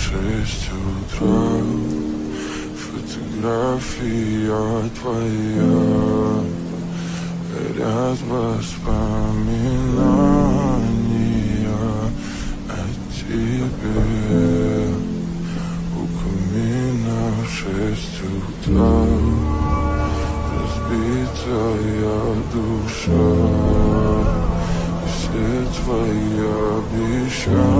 6 утра. Фотография твоя, горят воспоминания о тебе. У камина в 6 утра, разбитая душа, и все твои обещания.